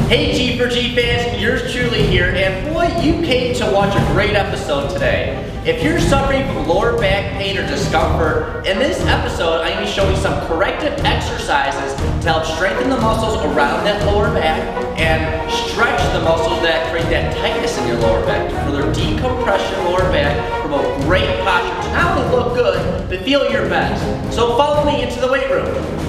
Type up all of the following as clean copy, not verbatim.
Hey G4G fans, yours truly here, and boy, you came to watch a great episode today. If you're suffering from lower back pain or discomfort, in this episode I'm going to be showing some corrective exercises to help strengthen the muscles around that lower back and stretch the muscles that create that tightness in your lower back to further decompress your lower back, promote great posture to not only look good, but feel your best. So follow me into the weight room.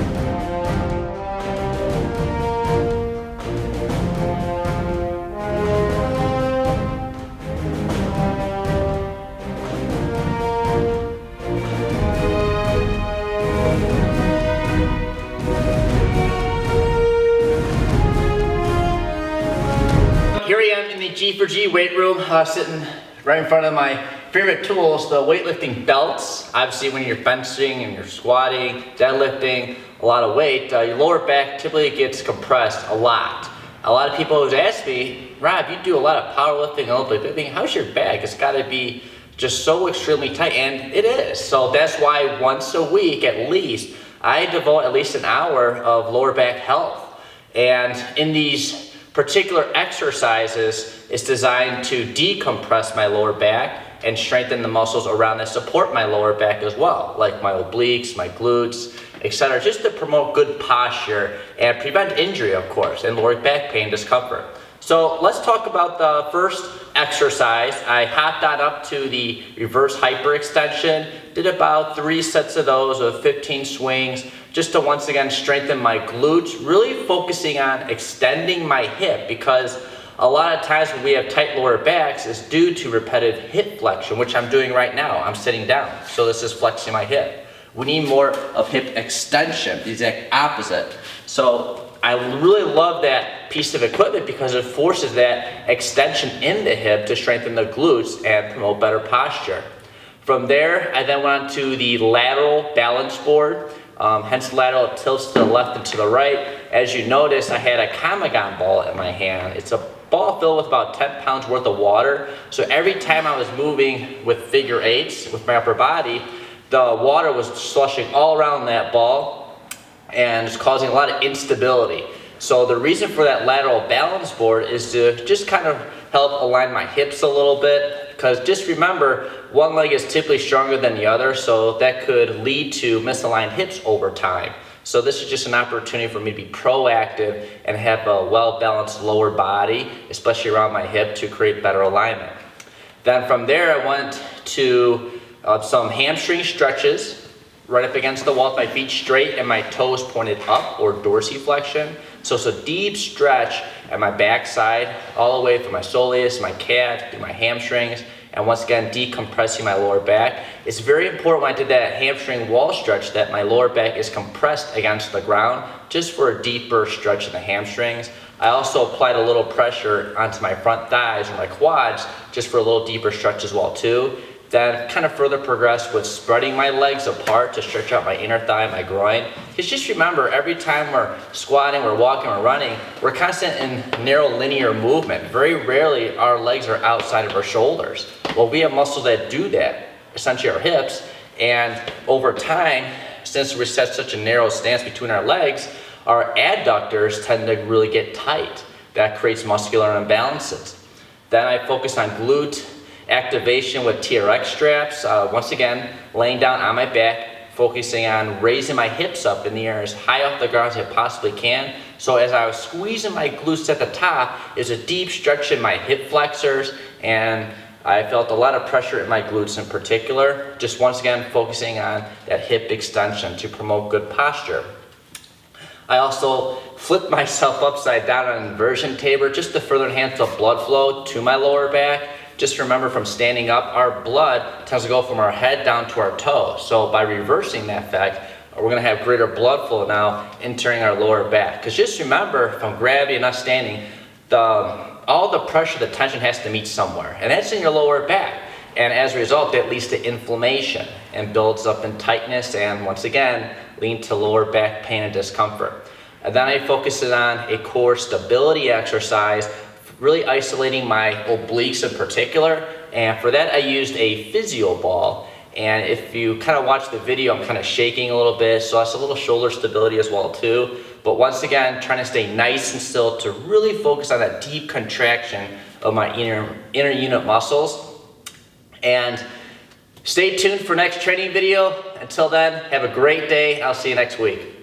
Here I am in the G4G weight room, sitting right in front of my favorite tools, the weightlifting belts. Obviously when you're benching and you're squatting, deadlifting, a lot of weight, your lower back typically gets compressed a lot. A lot of people always ask me, Rob, you do a lot of powerlifting and weightlifting, how's your back? It's gotta be just so extremely tight, and it is. So that's why once a week at least, I devote at least an hour of lower back health. And in these particular exercises is designed to decompress my lower back and strengthen the muscles around that support my lower back as well, like my obliques, my glutes, etc., just to promote good posture and prevent injury, of course, and lower back pain discomfort. So let's talk about the first exercise. I hopped on up to the reverse hyperextension, did about 3 sets of those with 15 swings, just to once again strengthen my glutes, really focusing on extending my hip, because a lot of times when we have tight lower backs is due to repetitive hip flexion, which I'm doing right now. I'm sitting down, so this is flexing my hip. We need more of hip extension, the exact opposite. So I really love that piece of equipment because it forces that extension in the hip to strengthen the glutes and promote better posture. From there, I then went on to the lateral balance board. Hence lateral tilts to the left and to the right. As you notice, I had a Kamagon ball in my hand. It's a ball filled with about 10 pounds worth of water. So every time I was moving with figure eights with my upper body, the water was slushing all around that ball and it's causing a lot of instability. So the reason for that lateral balance board is to just kind of help align my hips a little bit, because just remember, one leg is typically stronger than the other, so that could lead to misaligned hips over time. So this is just an opportunity for me to be proactive and have a well-balanced lower body, especially around my hip, to create better alignment. Then from there, I went to some hamstring stretches, right up against the wall with my feet straight and my toes pointed up, or dorsiflexion. So it's a deep stretch at my backside, all the way from my soleus, my calf, through my hamstrings, and once again decompressing my lower back. It's very important when I did that hamstring wall stretch that my lower back is compressed against the ground, just for a deeper stretch in the hamstrings. I also applied a little pressure onto my front thighs or my quads, just for a little deeper stretch as well too. Then kind of further progressed with spreading my legs apart to stretch out my inner thigh, my groin. Because just remember, every time we're squatting, we're walking, we're running, we're constant in narrow linear movement. Very rarely our legs are outside of our shoulders. Well, we have muscles that do that, essentially our hips, and over time, since we set such a narrow stance between our legs, our adductors tend to really get tight. That creates muscular imbalances. Then I focus on glute activation with TRX straps. Once again, laying down on my back, focusing on raising my hips up in the air as high off the ground as I possibly can. So as I was squeezing my glutes at the top, there's a deep stretch in my hip flexors, and I felt a lot of pressure in my glutes in particular. Just once again, focusing on that hip extension to promote good posture. I also flipped myself upside down on an inversion table just to further enhance the blood flow to my lower back. Just remember, from standing up, our blood tends to go from our head down to our toes. So by reversing that effect, we're gonna have greater blood flow now entering our lower back. Because just remember, from gravity and us standing, all the pressure, the tension has to meet somewhere. And that's in your lower back. And as a result, that leads to inflammation and builds up in tightness, and once again, lead to lower back pain and discomfort. And then I focus on a core stability exercise, really isolating my obliques in particular, and for that I used a physio ball. And if you kind of watch the video, I'm kind of shaking a little bit, so that's a little shoulder stability as well too. But once again, trying to stay nice and still to really focus on that deep contraction of my inner unit muscles. And stay tuned for next training video. Until then, have a great day. I'll see you next week.